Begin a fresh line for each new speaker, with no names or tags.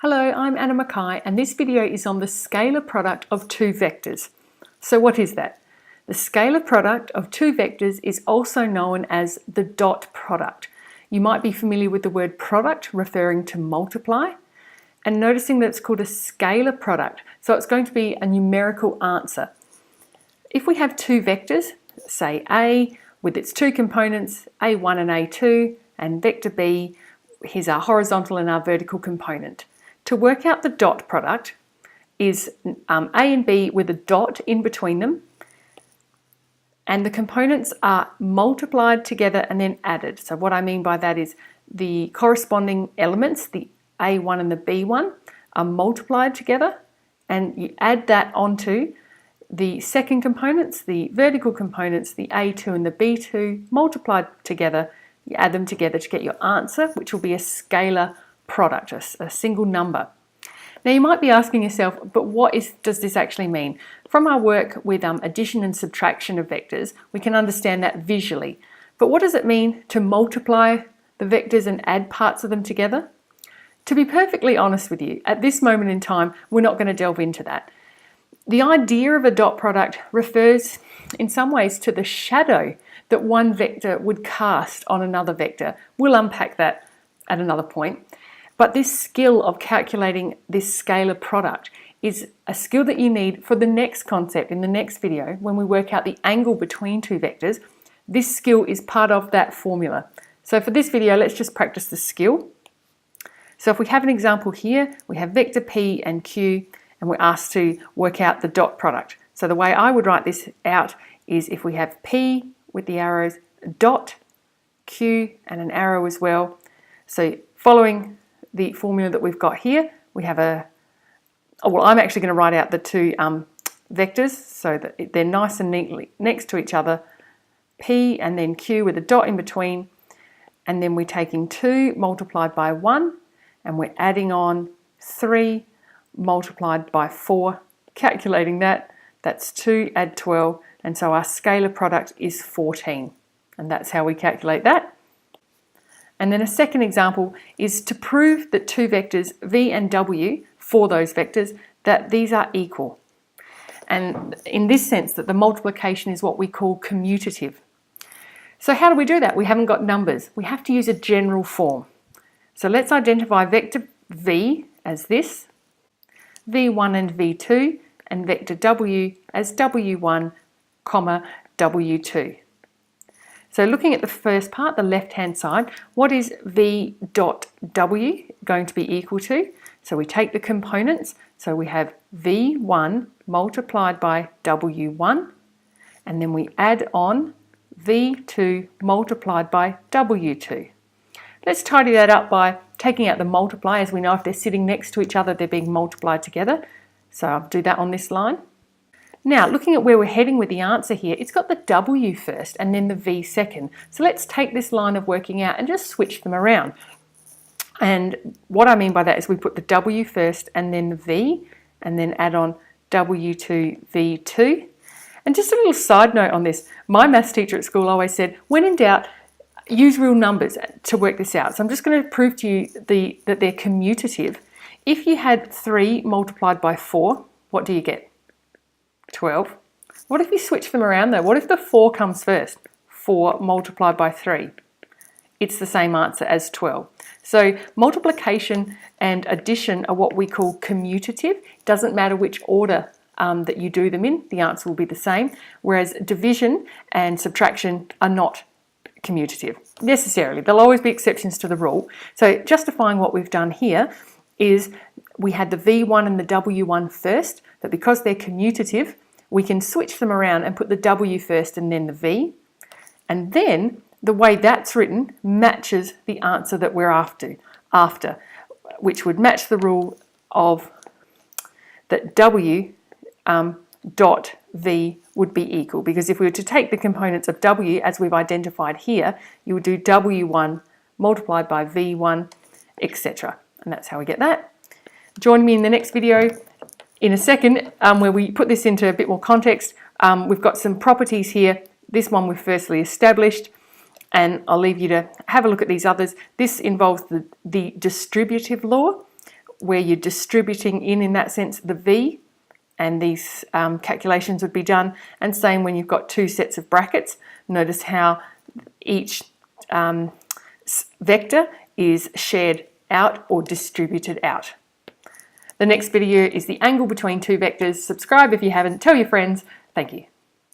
Hello, I'm Anna Mackay and this video is on the scalar product of two vectors. So what is that? The scalar product of two vectors is also known as the dot product. You might be familiar with the word product referring to multiply and noticing that it's called a scalar product. So it's going to be a numerical answer. If we have two vectors, say A with its two components, A1 and A2, and vector B, here's our horizontal and our vertical component. To work out the dot product is A and B with a dot in between them, and the components are multiplied together and then added. So what I mean by that is the corresponding elements, the A1 and the B1, are multiplied together, and you add that onto the second components, the vertical components, the A2 and the B2, multiplied together. You add them together to get your answer, which will be a scalar product, a single number. Now you might be asking yourself, but what does this actually mean? From our work with addition and subtraction of vectors, we can understand that visually. But what does it mean to multiply the vectors and add parts of them together? To be perfectly honest with you, at this moment in time, we're not going to delve into that. The idea of a dot product refers in some ways to the shadow that one vector would cast on another vector. We'll unpack that at another point. But this skill of calculating this scalar product is a skill that you need for the next concept in the next video when we work out the angle between two vectors. This skill is part of that formula. So for this video, let's just practice the skill. So if we have an example here, we have vector P and Q, and we're asked to work out the dot product. So the way I would write this out is if we have P with the arrows, dot, Q, and an arrow as well. So following the formula that we've got here, we have I'm actually going to write out the two vectors so that they're nice and neatly next to each other. P and then Q with a dot in between. And then we're taking 2 multiplied by 1 and we're adding on 3 multiplied by 4, calculating that, that's 2 add 12, and so our scalar product is 14, and that's how we calculate that. And then a second example is to prove that two vectors V and W, for those vectors, that these are equal. And in this sense that the multiplication is what we call commutative. So how do we do that? We haven't got numbers. We have to use a general form. So let's identify vector V as this, V1 and V2, and vector W as W1, W2. So looking at the first part, the left-hand side, what is V dot W going to be equal to? So we take the components, so we have V1 multiplied by W1, and then we add on V2 multiplied by W2. Let's tidy that up by taking out the multiply. As we know, if they're sitting next to each other, they're being multiplied together. So I'll do that on this line. Now, looking at where we're heading with the answer here, it's got the W first and then the V second. So let's take this line of working out and just switch them around. And what I mean by that is we put the W first and then the V, and then add on W2, V2. And just a little side note on this, my maths teacher at school always said, when in doubt, use real numbers to work this out. So I'm just going to prove to you that they're commutative. If you had 3 multiplied by 4, what do you get? 12. What if you switch them around though? What if the 4 comes first? 4 multiplied by 3. It's the same answer as 12. So multiplication and addition are what we call commutative. Doesn't matter which order that you do them in, the answer will be the same. Whereas division and subtraction are not commutative necessarily. There'll always be exceptions to the rule. So justifying what we've done here is we had the V1 and the W1 first, but because they're commutative, we can switch them around and put the W first and then the V. And then the way that's written matches the answer that we're after, which would match the rule of that W dot V would be equal, because if we were to take the components of W as we've identified here, you would do W1 multiplied by V1, etc. And that's how we get that. Join me in the next video in a second where we put this into a bit more context. We've got some properties here. This one we've firstly established, and I'll leave you to have a look at these others. This involves the distributive law, where you're distributing in that sense, the V, and these calculations would be done. And same when you've got two sets of brackets. Notice how each vector is shared out or distributed out. The next video is the angle between two vectors. Subscribe if you haven't. Tell your friends. Thank you.